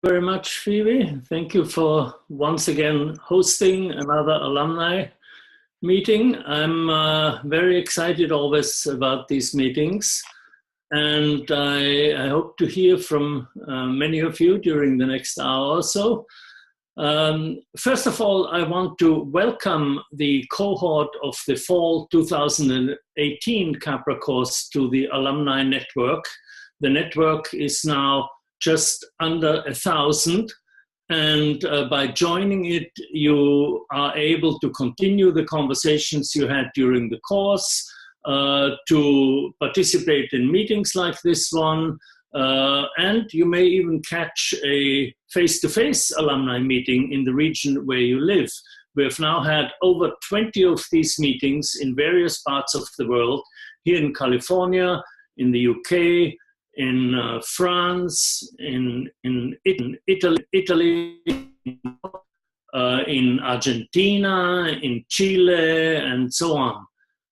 Very much, Phoebe. Thank you for once again hosting another alumni meeting. I'm very excited always about these meetings, and I hope to hear from many of you during the next hour or so. First of all, I want to welcome the cohort of the fall 2018 Capra course to the Alumni Network. The network is now just under 1,000, and by joining it, you are able to continue the conversations you had during the course, to participate in meetings like this one, and you may even catch a face-to-face alumni meeting in the region where you live. We have now had over 20 of these meetings in various parts of the world, here in California, in the UK, in France, in Italy, in Argentina, in Chile, and so on.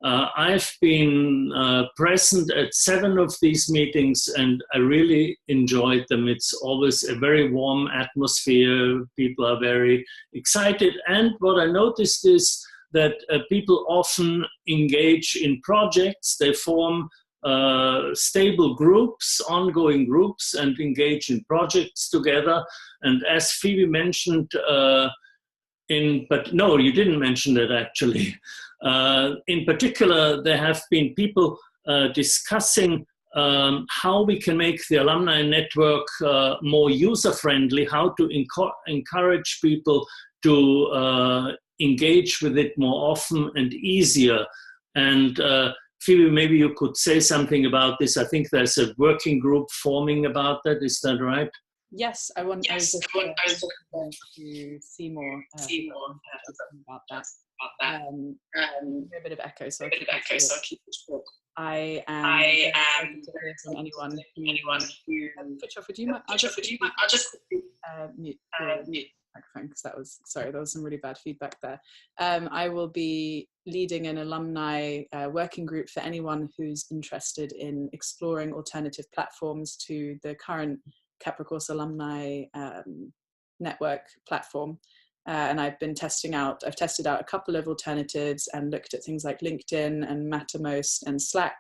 I've been present at 7 of these meetings, and I really enjoyed them. It's always a very warm atmosphere. People are very excited. And what I noticed is that people often engage in projects. They form stable groups, ongoing groups, and engage in projects together. And as Phoebe mentioned, but no, you didn't mention that actually. In particular, there have been people discussing how we can make the alumni network more user-friendly, how to encourage people to engage with it more often and easier. And Phoebe, maybe you could say something about this. I think there's a working group forming about that. Is that right? Yes, I was just going to see more about that. A bit of echo, so I'll keep it short. I am from anyone who Fritjof, would you mind? I'll just mute the microphone because that was some really bad feedback there. I will be leading an alumni working group for anyone who's interested in exploring alternative platforms to the current Capra course alumni network platform. And I've tested out a couple of alternatives and looked at things like LinkedIn and Mattermost and Slack.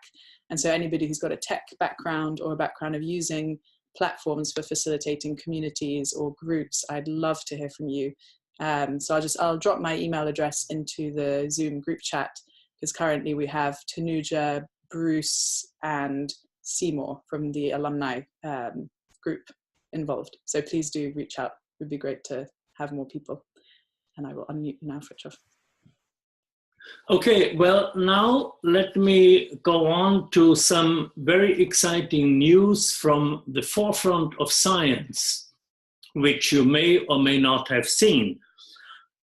And so anybody who's got a tech background or a background of using platforms for facilitating communities or groups, I'd love to hear from you. So I'll drop my email address into the Zoom group chat, because currently we have Tanuja, Bruce, and Seymour from the alumni group involved. So please do reach out. It would be great to have more people. And I will unmute you now, Fritjof. Okay, well, now let me go on to some very exciting news from the forefront of science, which you may or may not have seen.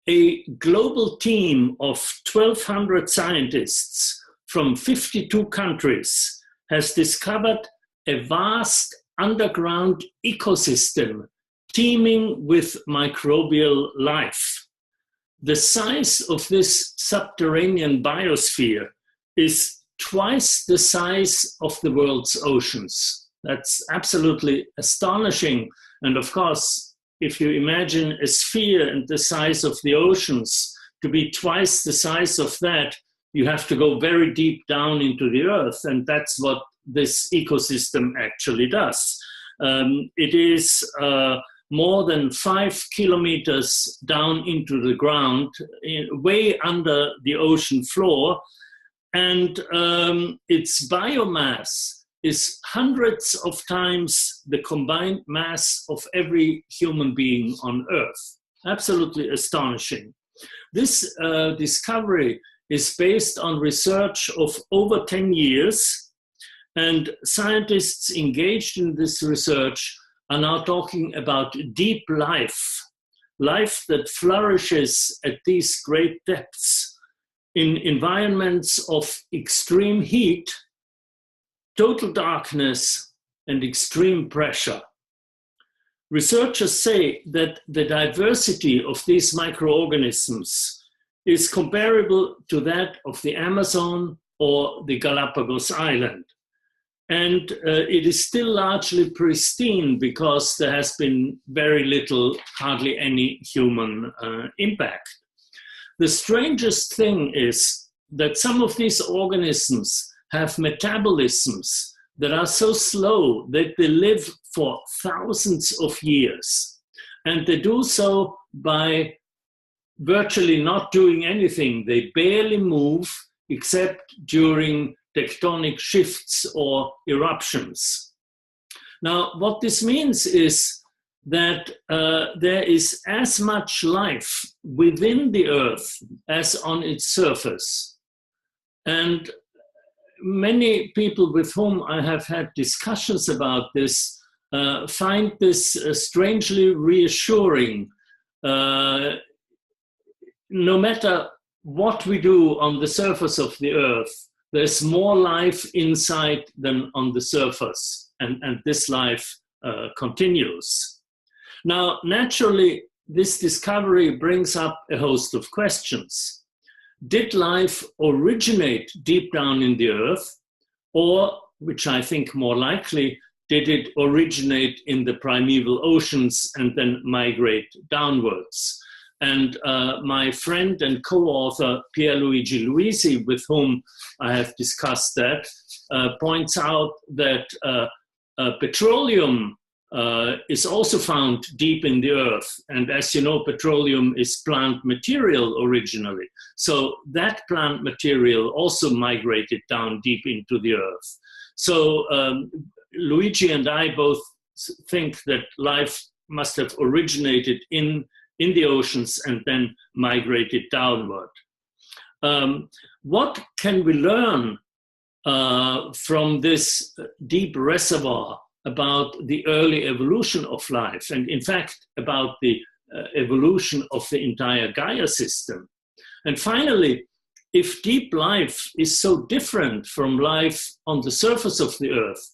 A global team of 1,200 scientists from 52 countries has discovered a vast underground ecosystem teeming with microbial life. The size of this subterranean biosphere is twice the size of the world's oceans. That's absolutely astonishing. And of course, if you imagine a sphere and the size of the oceans to be twice the size of that, you have to go very deep down into the earth. And that's what this ecosystem actually does. It is more than 5 kilometers down into the ground, way under the ocean floor. And its biomass is hundreds of times the combined mass of every human being on Earth. Absolutely astonishing. This discovery is based on research of over 10 years, and scientists engaged in this research are now talking about deep life that flourishes at these great depths in environments of extreme heat, total darkness, and extreme pressure. Researchers say that the diversity of these microorganisms is comparable to that of the Amazon or the Galapagos Island. and it is still largely pristine because there has been very little, hardly any human impact. The strangest thing is that some of these organisms have metabolisms that are so slow that they live for thousands of years. And they do so by virtually not doing anything. They barely move except during tectonic shifts or eruptions. Now, what this means is that there is as much life within the Earth as on its surface. And many people with whom I have had discussions about this find this strangely reassuring. No matter what we do on the surface of the Earth, there's more life inside than on the surface, and this life continues. Now, naturally, this discovery brings up a host of questions. Did life originate deep down in the Earth, or, which I think more likely, did it originate in the primeval oceans and then migrate downwards? And my friend and co-author Pierluigi Luisi, with whom I have discussed that, points out that petroleum is also found deep in the Earth. And as you know, petroleum is plant material originally. So that plant material also migrated down deep into the Earth. So Luigi and I both think that life must have originated in the oceans and then migrated downward. What can we learn from this deep reservoir about the early evolution of life, and in fact about the evolution of the entire Gaia system? And finally, if deep life is so different from life on the surface of the Earth,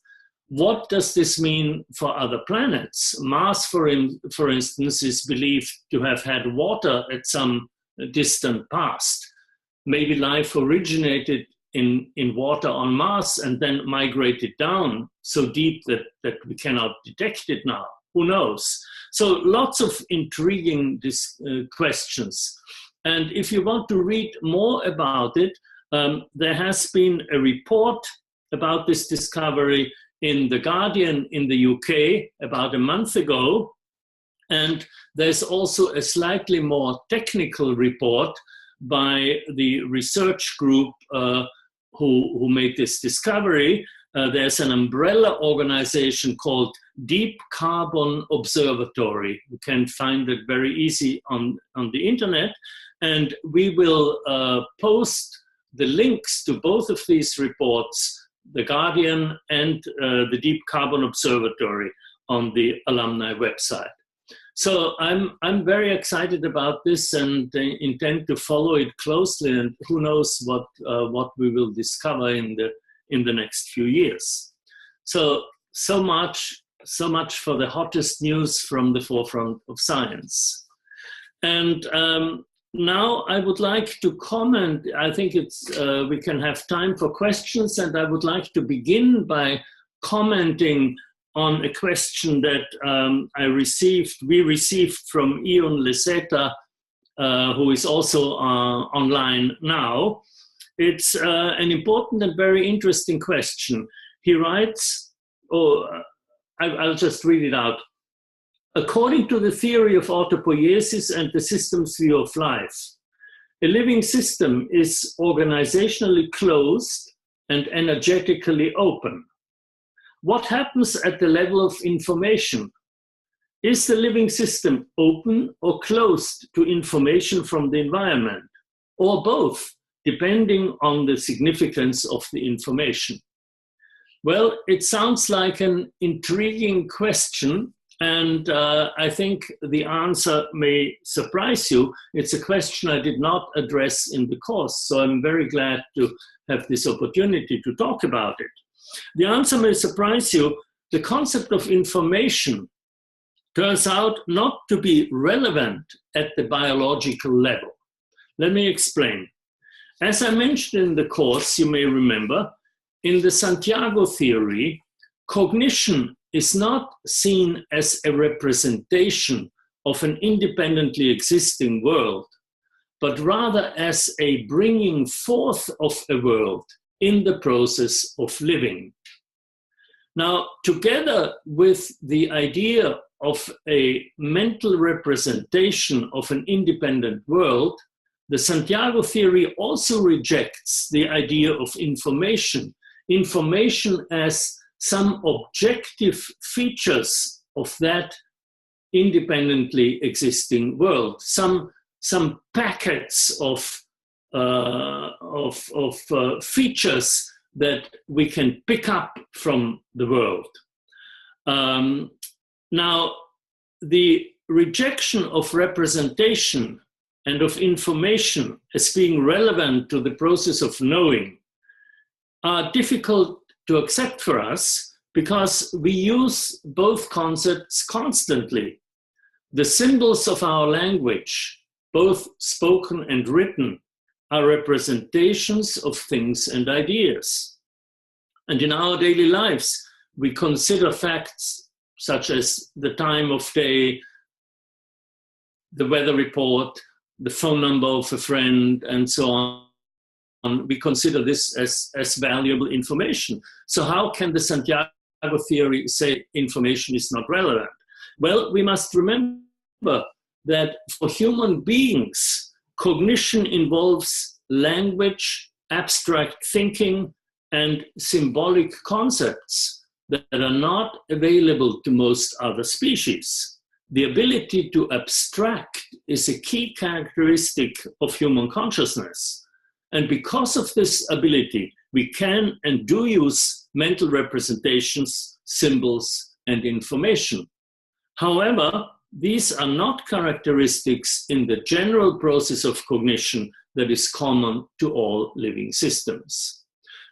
what does this mean for other planets? Mars, for instance, is believed to have had water at some distant past. Maybe life originated in water on Mars and then migrated down so deep that we cannot detect it now. Who knows? So lots of intriguing questions. And if you want to read more about it, there has been a report about this discovery in The Guardian in the UK about a month ago. And there's also a slightly more technical report by the research group who made this discovery. There's an umbrella organization called Deep Carbon Observatory. You can find it very easy on the internet. And we will post the links to both of these reports, The Guardian and the Deep Carbon Observatory, on the Alumni website. So I'm very excited about this and intend to follow it closely, and who knows what we will discover in the next few years. So much for the hottest news from the forefront of science. And now I would like to comment. I think we can have time for questions, and I would like to begin by commenting on a question that we received from Ion Leseta, who is also online now. It's an important and very interesting question. He writes, I'll just read it out. According to the theory of autopoiesis and the system's view of life, a living system is organizationally closed and energetically open. What happens at the level of information? Is the living system open or closed to information from the environment, or both, depending on the significance of the information? Well, it sounds like an intriguing question, and I think the answer may surprise you. It's a question I did not address in the course, so I'm very glad to have this opportunity to talk about it. The answer may surprise you. The concept of information turns out not to be relevant at the biological level. Let me explain. As I mentioned in the course, you may remember, in the Santiago theory, cognition is not seen as a representation of an independently existing world, but rather as a bringing forth of a world in the process of living. Now, together with the idea of a mental representation of an independent world, the Santiago theory also rejects the idea of information as some objective features of that independently existing world, some packets of features that we can pick up from the world. Now, the rejection of representation and of information as being relevant to the process of knowing are difficult to accept for us because we use both concepts constantly. The symbols of our language, both spoken and written, are representations of things and ideas. And in our daily lives, we consider facts such as the time of day, the weather report, the phone number of a friend, and so on. We consider this as valuable information. So how can the Santiago theory say information is not relevant? Well, we must remember that for human beings, cognition involves language, abstract thinking, and symbolic concepts that are not available to most other species. The ability to abstract is a key characteristic of human consciousness. And because of this ability, we can and do use mental representations, symbols, and information. However, these are not characteristics in the general process of cognition that is common to all living systems.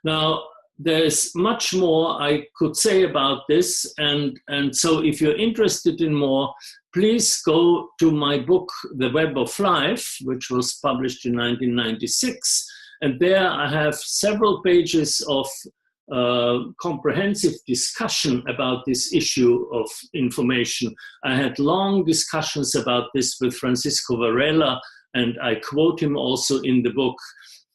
Now, there's much more I could say about this, and so if you're interested in more, please go to my book, The Web of Life, which was published in 1996, and there I have several pages of comprehensive discussion about this issue of information. I had long discussions about this with Francisco Varela, and I quote him also in the book.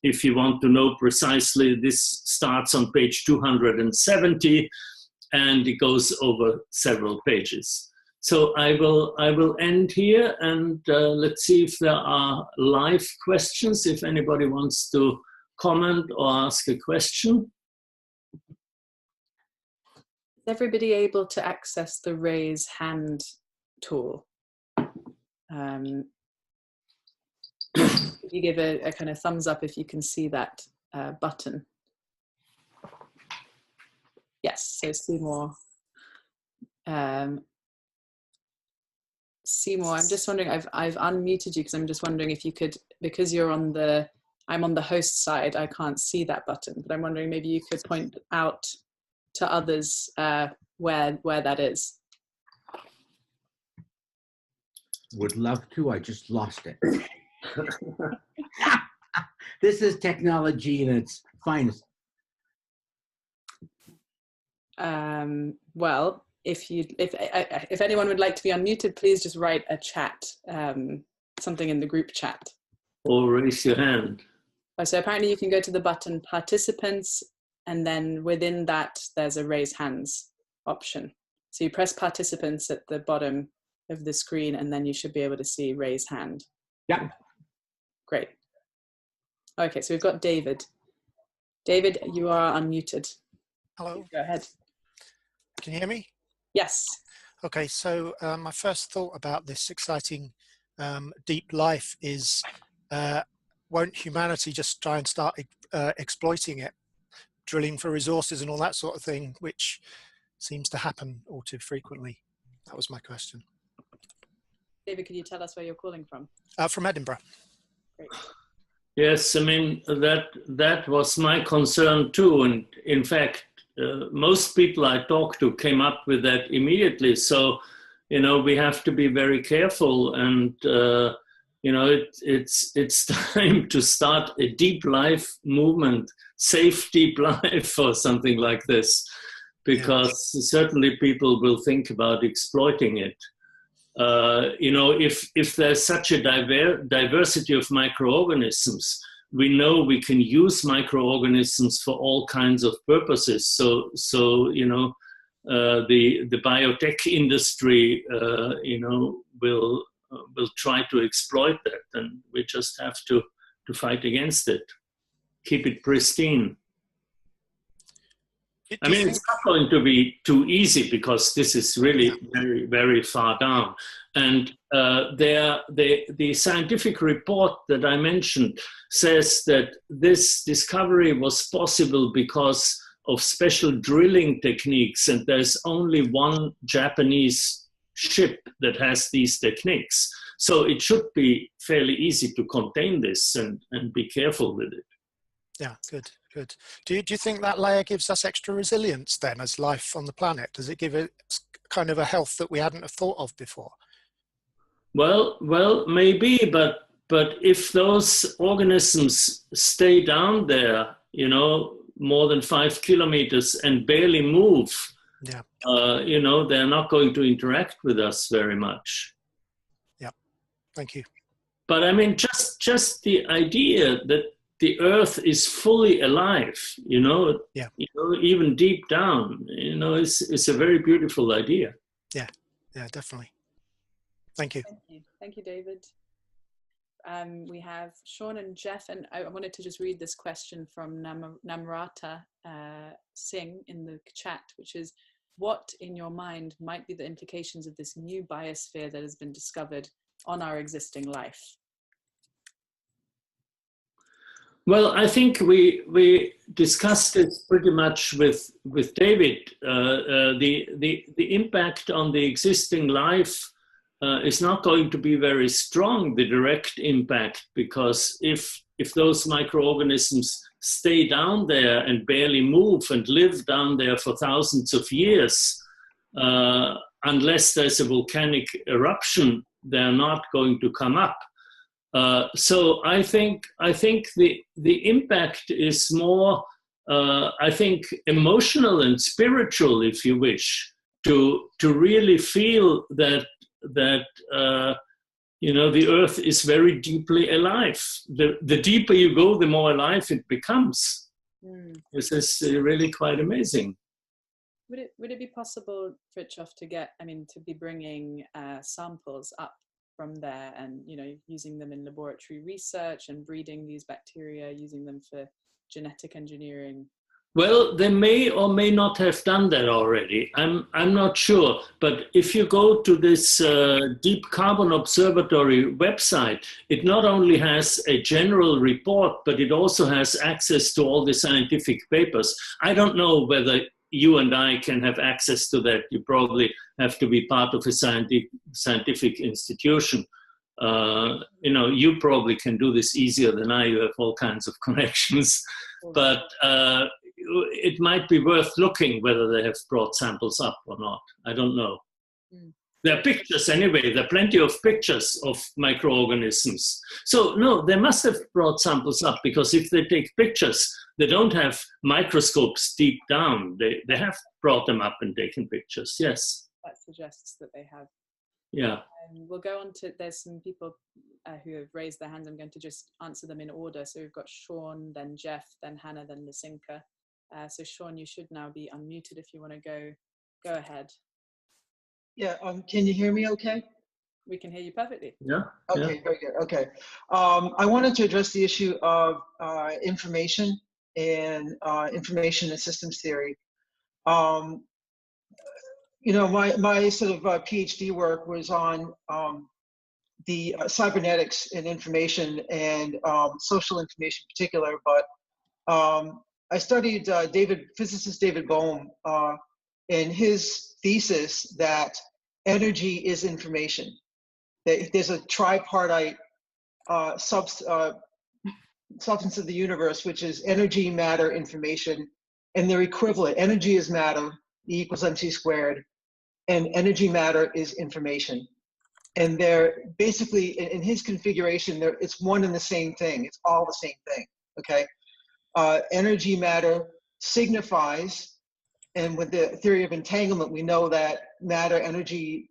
If you want to know precisely, this starts on page 270, and it goes over several pages. So I will end here, and let's see if there are live questions, if anybody wants to comment or ask a question. Is everybody able to access the raise hand tool? If you give a kind of thumbs up if you can see that button. Yes, so Seymour. Seymour, I'm just wondering, I've unmuted you because I'm just wondering if you could, because you're on the, I'm on the host side, I can't see that button, but I'm wondering maybe you could point out to others where that is. Would love to, I just lost it. This is technology in its finest. Well, if anyone would like to be unmuted, please just write a chat, something in the group chat. Or raise your hand. So apparently you can go to the button participants, and then within that there's a raise hands option. So you press participants at the bottom of the screen, and then you should be able to see raise hand. Yeah. Great. Okay, so we've got David. David, you are unmuted. Hello. Go ahead. Can you hear me? Yes. Okay, so my first thought about this exciting deep life is, won't humanity just try and start exploiting it, drilling for resources and all that sort of thing, which seems to happen all too frequently? That was my question. David, can you tell us where you're calling from? From Edinburgh. Great. Yes, I mean, that was my concern too. And in fact, most people I talked to came up with that immediately. So, you know, we have to be very careful. And it's time to start a deep life movement, safe deep life or something like this, because certainly people will think about exploiting it. If there's such a diversity of microorganisms, we know we can use microorganisms for all kinds of purposes. So the biotech industry, will try to exploit that, and we just have to fight against it, keep it pristine. I mean, it's not going to be too easy, because this is really very, very far down. And the scientific report that I mentioned says that this discovery was possible because of special drilling techniques, and there's only one Japanese ship that has these techniques. So it should be fairly easy to contain this and be careful with it. Yeah, good. Do you think that layer gives us extra resilience then as life on the planet? Does it give it kind of a health that we hadn't have thought of before? Well, maybe, but if those organisms stay down there, more than 5 kilometers and barely move, they're not going to interact with us very much. Yeah, thank you. But I mean, just the idea that the Earth is fully alive, even deep down, is a very beautiful idea. Yeah, definitely. Thank you. Thank you, David. We have Sean and Jeff, and I wanted to just read this question from Namrata Singh in the chat, which is, what in your mind might be the implications of this new biosphere that has been discovered on our existing life? Well, I think we discussed it pretty much with David. The impact on the existing life is not going to be very strong, the direct impact, because if those microorganisms stay down there and barely move and live down there for thousands of years, unless there's a volcanic eruption, they're not going to come up. So I think the impact is more, emotional and spiritual, if you wish, to really feel that the Earth is very deeply alive. The deeper you go, the more alive it becomes. This is really quite amazing. Would it be possible, Fritjof, to be bringing samples up from there and, using them in laboratory research and breeding these bacteria, using them for genetic engineering? Well, they may or may not have done that already. I'm not sure. But if you go to this Deep Carbon Observatory website, it not only has a general report, but it also has access to all the scientific papers. I don't know whether you and I can have access to that. You probably have to be part of a scientific institution. You probably can do this easier than I. You have all kinds of connections. But it might be worth looking whether they have brought samples up or not. I don't know. There are pictures anyway. There are plenty of pictures of microorganisms. So no, they must have brought samples up, because if they take pictures, they don't have microscopes deep down. They have brought them up and taken pictures, yes. That suggests that they have. Yeah. We'll go on to, there's some people who have raised their hands. I'm going to just answer them in order. So we've got Sean, then Jeff, then Hannah, then Lisinka. So Sean, you should now be unmuted if you want to go ahead. Yeah, can you hear me okay? We can hear you perfectly. Yeah. Okay, very good. Okay. I wanted to address the issue of information and information and systems theory. My sort of PhD work was on the cybernetics and information and social information in particular, but I studied physicist David Bohm in his thesis that energy is information. That there's a tripartite substance of the universe, which is energy, matter, information, and they're equivalent. Energy is matter, E equals mc squared, and energy matter is information. And they're basically, in his configuration, it's one and the same thing. It's all the same thing, okay? Energy matter signifies, and with the theory of entanglement, we know that matter, energy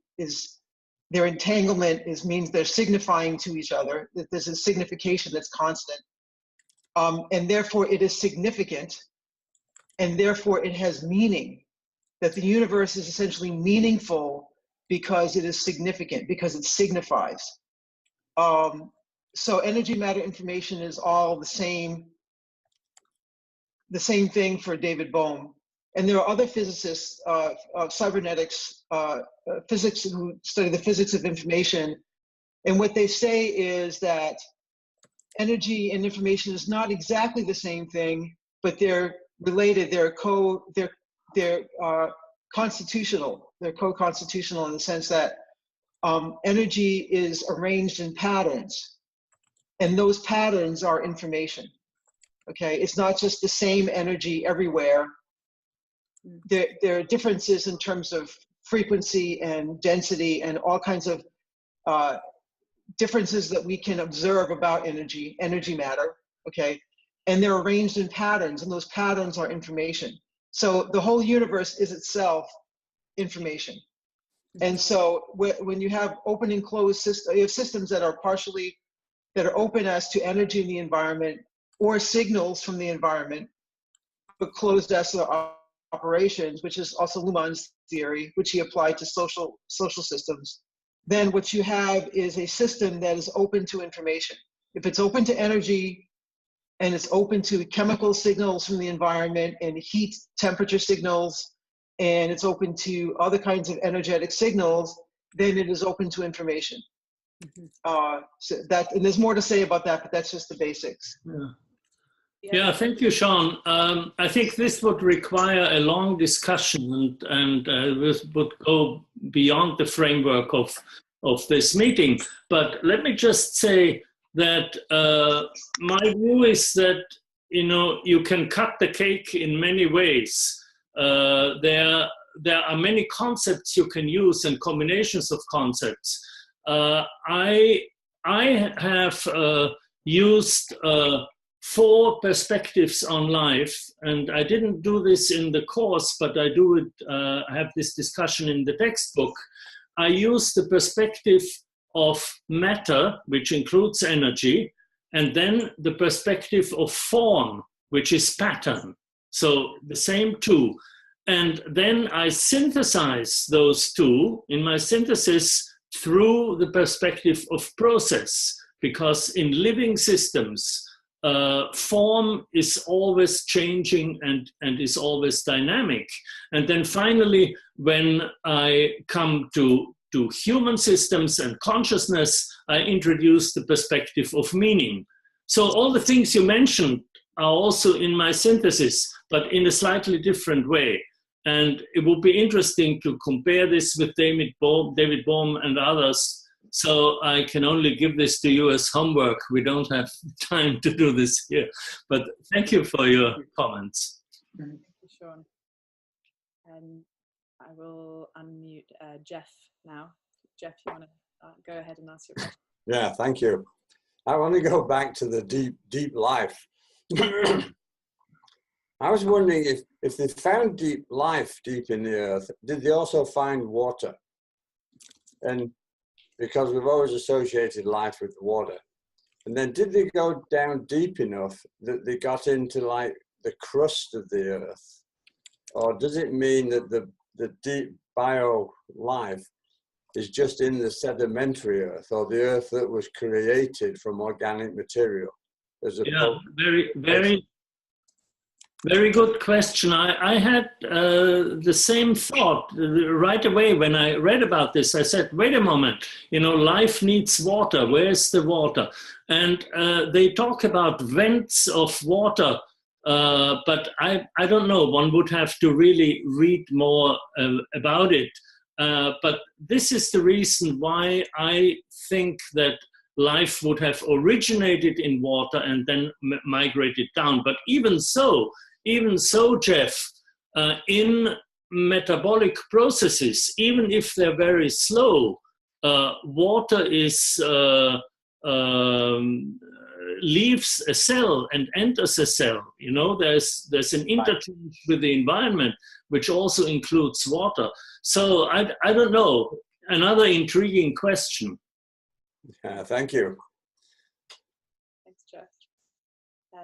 their entanglement means they're signifying to each other, that there's a signification that's constant. And therefore it is significant, and therefore it has meaning, that the universe is essentially meaningful because it is significant, because it signifies. So energy, matter, information is all the same thing for David Bohm. And there are other physicists of cybernetics, physics, who study the physics of information. And what they say is that energy and information is not exactly the same thing, but they're related. They're constitutional. They're co-constitutional in the sense that energy is arranged in patterns, and those patterns are information. Okay, it's not just the same energy everywhere. There are differences in terms of frequency and density and all kinds of differences that we can observe about energy matter, okay? And they're arranged in patterns, and those patterns are information. So the whole universe is itself information. And so when you have open and closed systems, you have systems that are open as to energy in the environment or signals from the environment, but closed as to operations, which is also Luhmann's theory, which he applied to social systems. Then what you have is a system that is open to information. If it's open to energy, and it's open to chemical signals from the environment and heat, temperature signals, and it's open to other kinds of energetic signals, then it is open to information. And there's more to say about that, but that's just the basics. Yeah, thank you, Sean. I think this would require a long discussion, and this would go beyond the framework of this meeting. But let me just say that my view is that, you can cut the cake in many ways. There are many concepts you can use and combinations of concepts. I have used 4 perspectives on life, and I didn't do this in the course, but I do it. I have this discussion in the textbook. I use the perspective of matter, which includes energy, and then the perspective of form, which is pattern. So the same 2. And then I synthesize those 2 in my synthesis through the perspective of process, because in living systems, form is always changing and is always dynamic. And then finally, when I come to human systems and consciousness, I introduce the perspective of meaning. So all the things you mentioned are also in my synthesis, but in a slightly different way. And it would be interesting to compare this with David Bohm and others. So I can only give this to you as homework. We don't have time to do this here. But thank you for your comments. Thank you, Sean. I will unmute Jeff now. Jeff, you want to go ahead and ask your question? Yeah, thank you. I want to go back to the deep life. I was wondering if they found deep life deep in the earth, did they also find water? And because we've always associated life with water. And then did they go down deep enough that they got into like the crust of the earth? Or does it mean that the deep bio life is just in the sedimentary earth, or the earth that was created from organic material? Yeah, very good question. I had the same thought right away when I read about this. I said, wait a moment, life needs water. Where's the water? And they talk about vents of water, but I don't know. One would have to really read more about it. But this is the reason why I think that life would have originated in water and then migrated down. But even so, Jeff, in metabolic processes, even if they're very slow, water is leaves a cell and enters a cell. You know, there's an interchange with the environment, which also includes water. So I don't know. Another intriguing question. Thank you. Thanks, Jeff.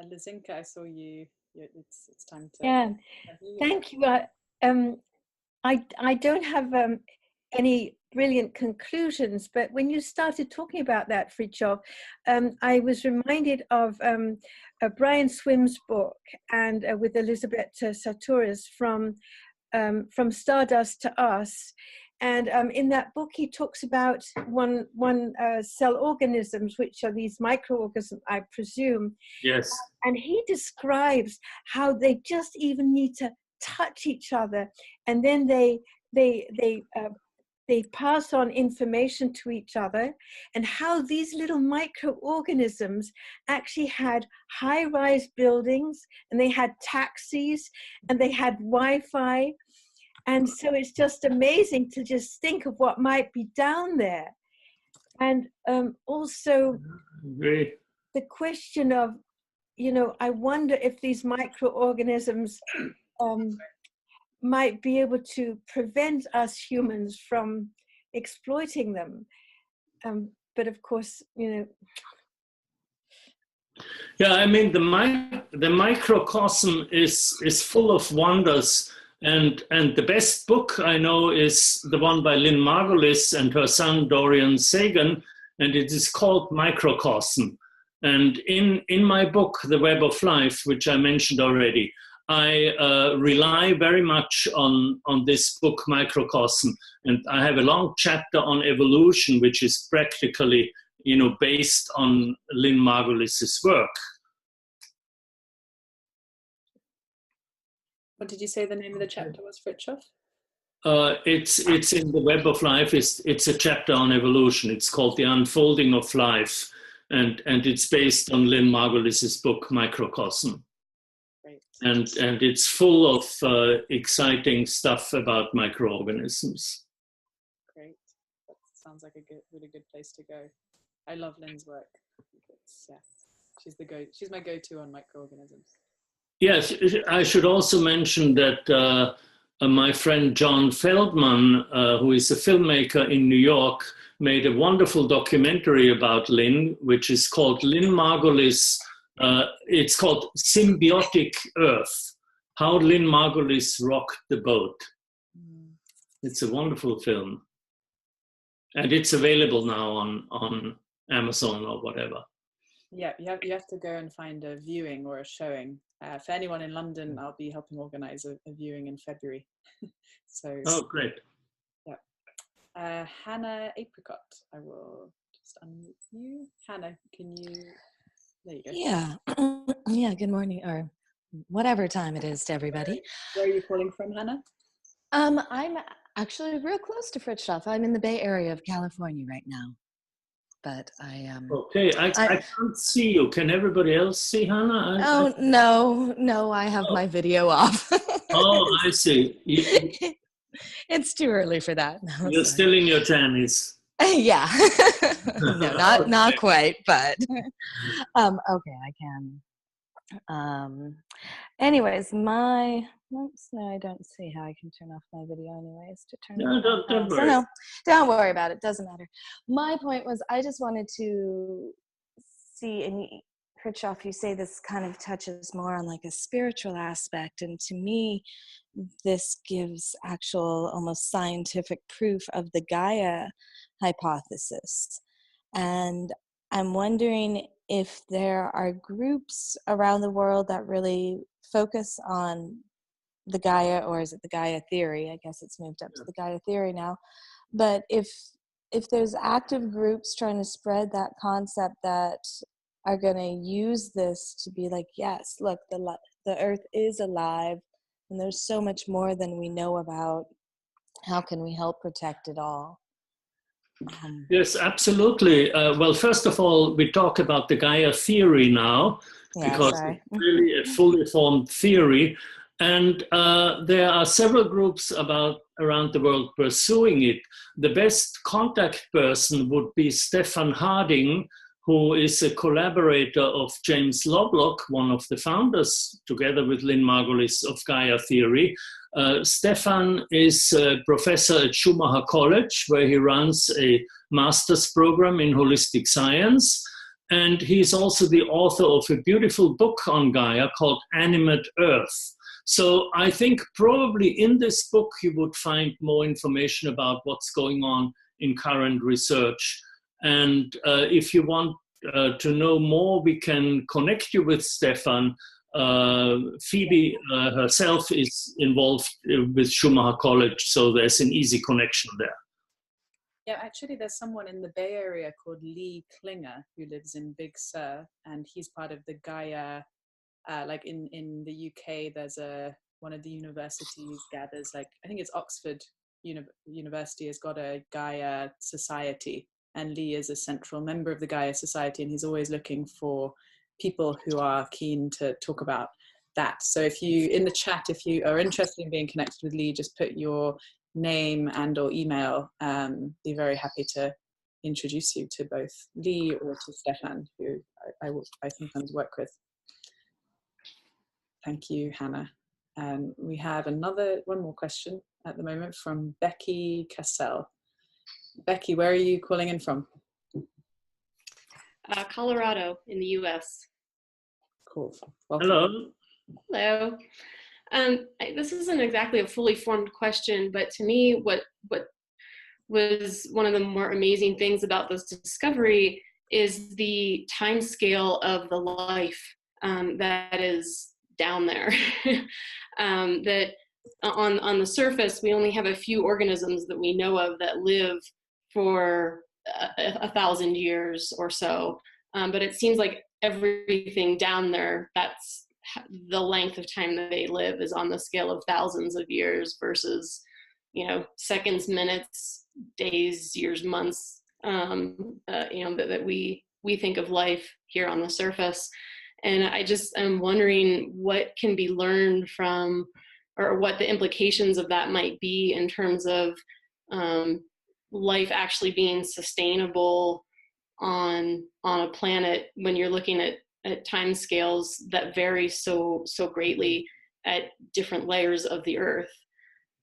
Lizinka, I saw you. It's time to. Yeah, thank you. I don't have any brilliant conclusions, but when you started talking about that, Fritjof, I was reminded of Brian Swim's book and with Elizabeth Saturas from Stardust to Us. And in that book, he talks about one cell organisms, which are these microorganisms, I presume. Yes. And he describes how they just even need to touch each other, and then they pass on information to each other, and how these little microorganisms actually had high-rise buildings, and they had taxis, and they had Wi-Fi. And so it's just amazing to just think of what might be down there. And also Great. the question of, you know, I wonder if these microorganisms might be able to prevent us humans from exploiting them. But of course, you know. Yeah, I mean, the microcosm is full of wonders. And the best book I know is the one by Lynn Margulis and her son Dorian Sagan, and it is called Microcosm. And in my book, The Web of Life, which I mentioned already, I rely very much on this book, Microcosm. And I have a long chapter on evolution, which is practically, you know, based on Lynn Margulis's work. What did you say the name of the chapter was, Fritjof? It's in The Web of Life. It's a chapter on evolution. It's called The Unfolding of Life. And it's based on Lynn Margulis's book, Microcosm. Great. And it's full of exciting stuff about microorganisms. Great. That sounds like a really good place to go. I love Lynn's work. She's my go-to on microorganisms. Yes, I should also mention that my friend John Feldman, who is a filmmaker in New York, made a wonderful documentary about Lynn, which is called Lynn Margulis. It's called Symbiotic Earth, How Lynn Margulis Rocked the Boat. It's a wonderful film. And it's available now on Amazon or whatever. Yeah, you have to go and find a viewing or a showing. For anyone in London, I'll be helping organise a viewing in February. So. Oh, great. Yeah. Hannah Apricot, I will just unmute you. Hannah, can you? There you go. Yeah. Yeah. Good morning, or whatever time it is to everybody. Where are you calling from, Hannah? I'm actually real close to Fritjof. I'm in the Bay Area of California right now. But I am. Okay, I can't see you. Can everybody else see Hannah? No, I have my video off. Oh, I see. It's too early for that. No, you're still in your jammies. Yeah. No, not quite, but okay, I can. Anyways, oops, no, I don't see how I can turn off my video anyways to turn No, it don't worry. So no, don't worry about it. Doesn't matter. My point was I just wanted to see, and Fritjof, you say this kind of touches more on like a spiritual aspect, and to me, this gives actual almost scientific proof of the Gaia hypothesis. And I'm wondering if there are groups around the world that really focus on the Gaia, or is it the Gaia theory? I guess it's moved up to the Gaia theory now. But if there's active groups trying to spread that concept that are going to use this to be like, yes, look, the earth is alive, and there's so much more than we know about. How can we help protect it all? Yes, absolutely. Well, first of all, we talk about the Gaia theory now, because it's really a fully formed theory. And there are several groups around the world pursuing it. The best contact person would be Stefan Harding, who is a collaborator of James Lovelock, one of the founders, together with Lynn Margulis, of Gaia theory. Stefan is a professor at Schumacher College, where he runs a master's program in holistic science. And he's also the author of a beautiful book on Gaia called Animate Earth. So I think probably in this book you would find more information about what's going on in current research. And if you want to know more, we can connect you with Stefan. Phoebe herself is involved with Schumacher College, so there's an easy connection there. Yeah, actually, there's someone in the Bay Area called Lee Klinger who lives in Big Sur, and he's part of the Gaia. Like in the UK, there's one of the universities gathers, like I think it's Oxford University has got a Gaia Society, and Lee is a central member of the Gaia Society, and he's always looking for people who are keen to talk about that. So if you, in the chat, if you are interested in being connected with Lee, just put your name and or email. Be very happy to introduce you to both Lee or to Stefan, who I sometimes work with. Thank you, Hannah. We have one more question at the moment from Becky Cassell. Becky, where are you calling in from? Colorado in the US. Cool. Welcome. Hello. Hello. This isn't exactly a fully formed question, but to me, what was one of the more amazing things about this discovery is the time scale of the life that is down there. That on the surface, we only have a few organisms that we know of that live for 1,000 years or so. But it seems like everything down there, that's the length of time that they live is on the scale of thousands of years versus, seconds, minutes, days, years, months, that we think of life here on the surface. And I just am wondering what can be learned from, or what the implications of that might be in terms of life actually being sustainable on a planet when you're looking at time scales that vary so greatly at different layers of the earth.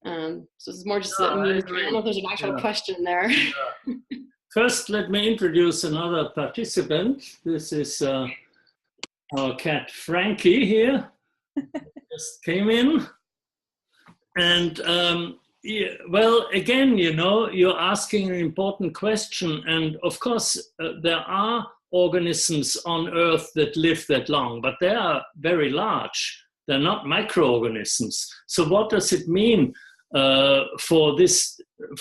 So it's more just I don't know if there's an actual question there. First, let me introduce another participant. This is our cat Frankie here. Just came in. And well, again, you're asking an important question. And of course, there are organisms on Earth that live that long, but they are very large. They're not microorganisms. So what does it mean for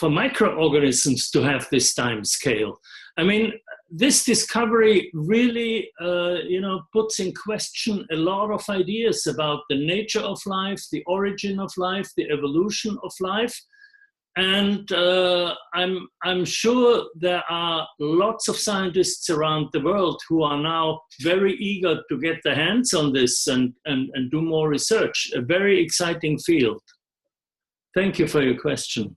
microorganisms to have this time scale? I mean, this discovery really, puts in question a lot of ideas about the nature of life, the origin of life, the evolution of life. And I'm sure there are lots of scientists around the world who are now very eager to get their hands on this and do more research. A very exciting field. Thank you for your question.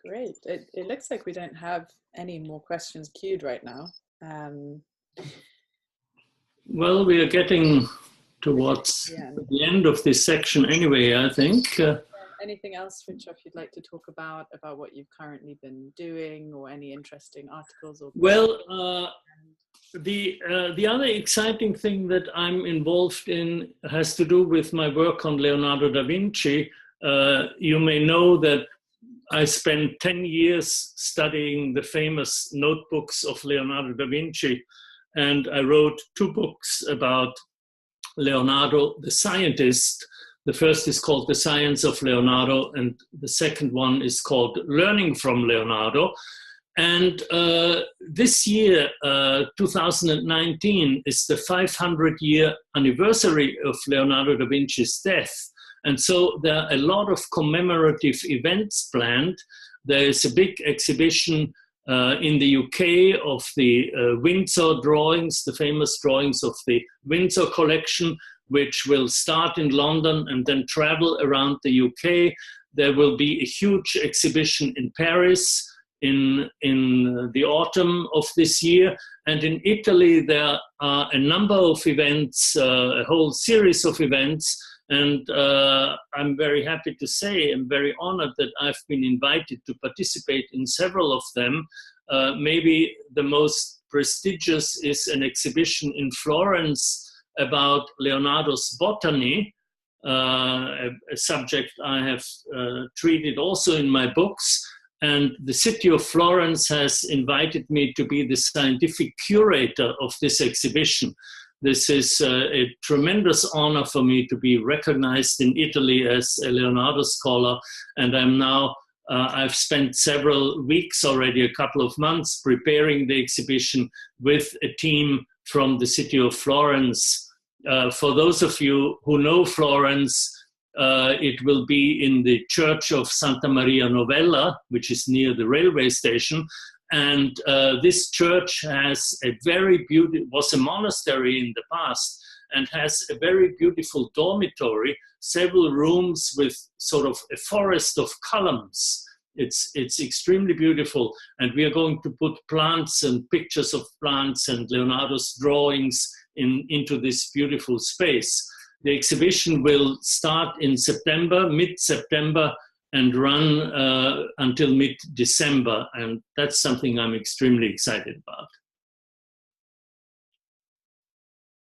Great. It looks like we don't have any more questions queued right now. Well, we are getting towards the end of this section anyway, I think. Anything else, Fritjof, you'd like to talk about what you've currently been doing, or any interesting articles? Well, the other exciting thing that I'm involved in has to do with my work on Leonardo da Vinci. You may know that I spent 10 years studying the famous notebooks of Leonardo da Vinci, and I wrote 2 books about Leonardo the scientist. The first is called The Science of Leonardo, and the second one is called Learning from Leonardo. And this year, 2019, is the 500-year anniversary of Leonardo da Vinci's death. And so there are a lot of commemorative events planned. There is a big exhibition in the UK of the Windsor drawings, the famous drawings of the Windsor collection, which will start in London and then travel around the UK. There will be a huge exhibition in Paris in the autumn of this year. And in Italy, there are a number of events, a whole series of events. And I'm very happy to say, I'm very honored that I've been invited to participate in several of them. Maybe the most prestigious is an exhibition in Florence about Leonardo's botany, a subject I have treated also in my books. And the city of Florence has invited me to be the scientific curator of this exhibition. This is a tremendous honor for me to be recognized in Italy as a Leonardo scholar. And I'm now, I've spent several weeks already, a couple of months, preparing the exhibition with a team from the city of Florence. For those of you who know Florence, it will be in the church of Santa Maria Novella, which is near the railway station. And this church has a very beautiful, was a monastery in the past, and has a very beautiful dormitory, several rooms with sort of a forest of columns. It's extremely beautiful. And we are going to put plants and pictures of plants and Leonardo's drawings into this beautiful space. The exhibition will start in September, mid-September, and run until mid-December. And that's something I'm extremely excited about.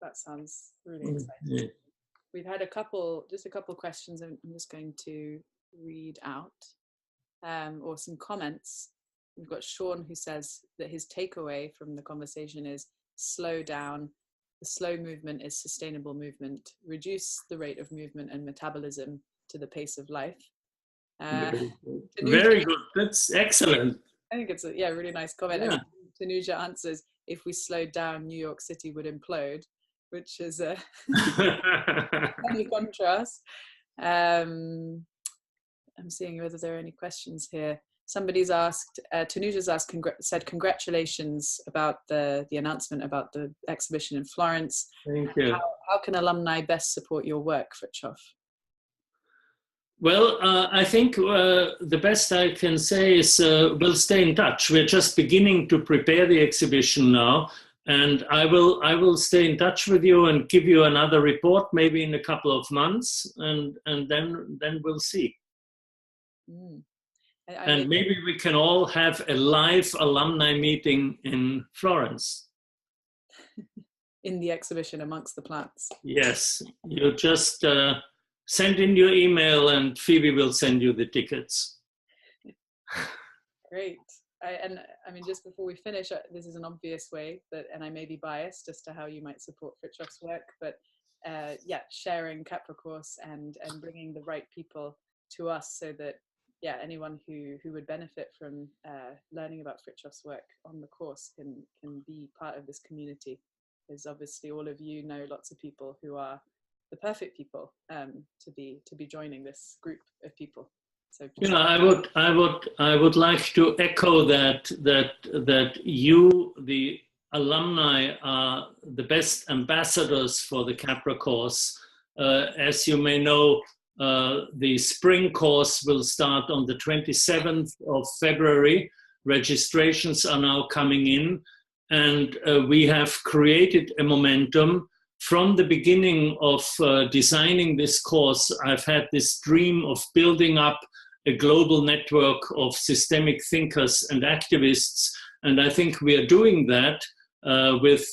That sounds really exciting. Yeah. We've had just a couple questions I'm just going to read out, or some comments. We've got Sean, who says that his takeaway from the conversation is slow down. The slow movement is sustainable movement. Reduce the rate of movement and metabolism to the pace of life. Very good. That's excellent. I think it's a really nice comment. Yeah. Tanuja answers, if we slowed down, New York City would implode, which is a funny contrast. I'm seeing whether there are any questions here. Somebody's asked, Tanuja's asked, said congratulations about the announcement about the exhibition in Florence. Thank you. How can alumni best support your work, Fritjof? Well, I think the best I can say is we'll stay in touch. We're just beginning to prepare the exhibition now, and I will stay in touch with you and give you another report maybe in a couple of months, and then we'll see. Mm. And maybe we can all have a live alumni meeting in Florence. In the exhibition amongst the plants. Yes, you just send in your email and Phoebe will send you the tickets. Great. I mean, just before we finish, this is an obvious way and I may be biased as to how you might support Fritjof's work, but sharing Capra course and bringing the right people to us so that anyone who would benefit from learning about Fritjof's work on the course can be part of this community. Because obviously all of you know lots of people who are the perfect people to be joining this group of people. So I would like to echo that you, the alumni, are the best ambassadors for the Capra course. As you may know, the spring course will start on the 27th of February. Registrations are now coming in, and we have created a momentum. From the beginning of designing this course, I've had this dream of building up a global network of systemic thinkers and activists, and I think we are doing that with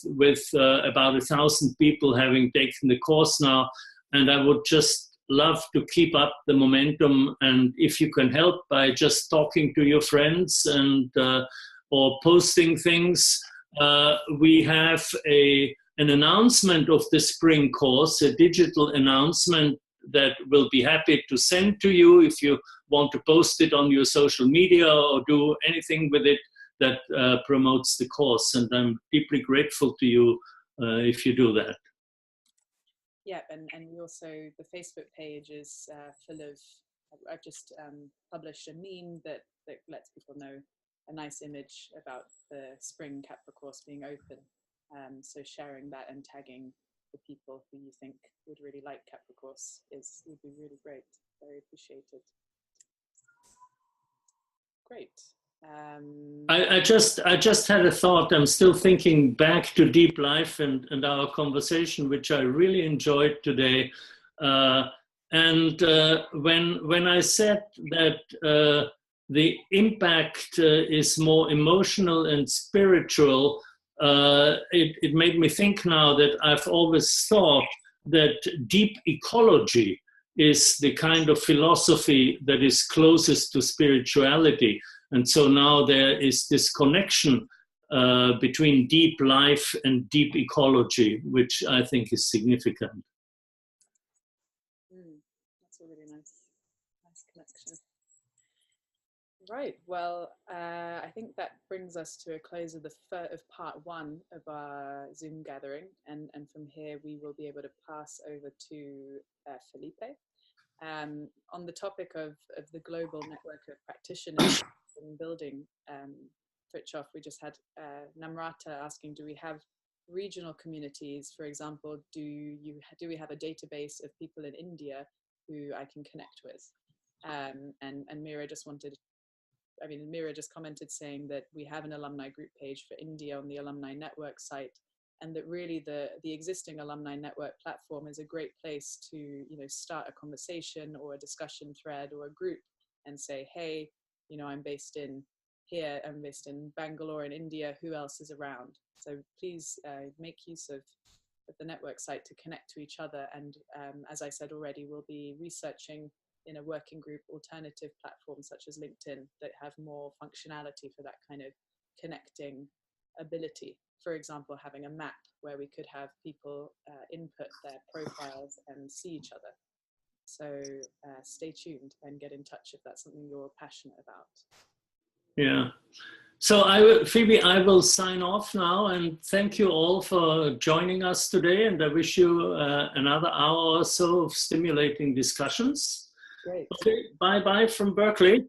about 1,000 people having taken the course now, and I would just love to keep up the momentum, and if you can help by just talking to your friends and or posting things, we have an announcement of the spring course, a digital announcement that we'll be happy to send to you if you want to post it on your social media or do anything with it that promotes the course, and I'm deeply grateful to you if you do that. Yeah, and also the Facebook page is full of, I've just published a meme that lets people know a nice image about the spring Capra course being open. So sharing that and tagging for people who you think would really like Capra course would be really great. Very appreciated. Great. I just had a thought. I'm still thinking back to Deep Life and our conversation, which I really enjoyed today. When I said that the impact is more emotional and spiritual, it made me think now that I've always thought that deep ecology is the kind of philosophy that is closest to spirituality. And so now there is this connection between deep life and deep ecology, which I think is significant. That's a really nice connection. Right. Well, I think that brings us to a close of part one of our Zoom gathering, and from here we will be able to pass over to Felipe. On the topic of the global network of practitioners in building Fritjof, we just had Namrata asking, do we have regional communities? For example, do we have a database of people in India who I can connect with? And Mira just Mira just commented saying that we have an alumni group page for India on the Alumni Network site, and that really the existing Alumni Network platform is a great place to start a conversation or a discussion thread or a group and say, hey, I'm based in Bangalore in India, who else is around? So please make use of the network site to connect to each other. And as I said already, we'll be researching in a working group alternative platforms such as LinkedIn that have more functionality for that kind of connecting ability. For example, having a map where we could have people input their profiles and see each other. So stay tuned and get in touch if that's something you're passionate about. Yeah. So Phoebe, I will sign off now, and thank you all for joining us today. And I wish you another hour or so of stimulating discussions. Great. Okay, bye-bye from Berkeley.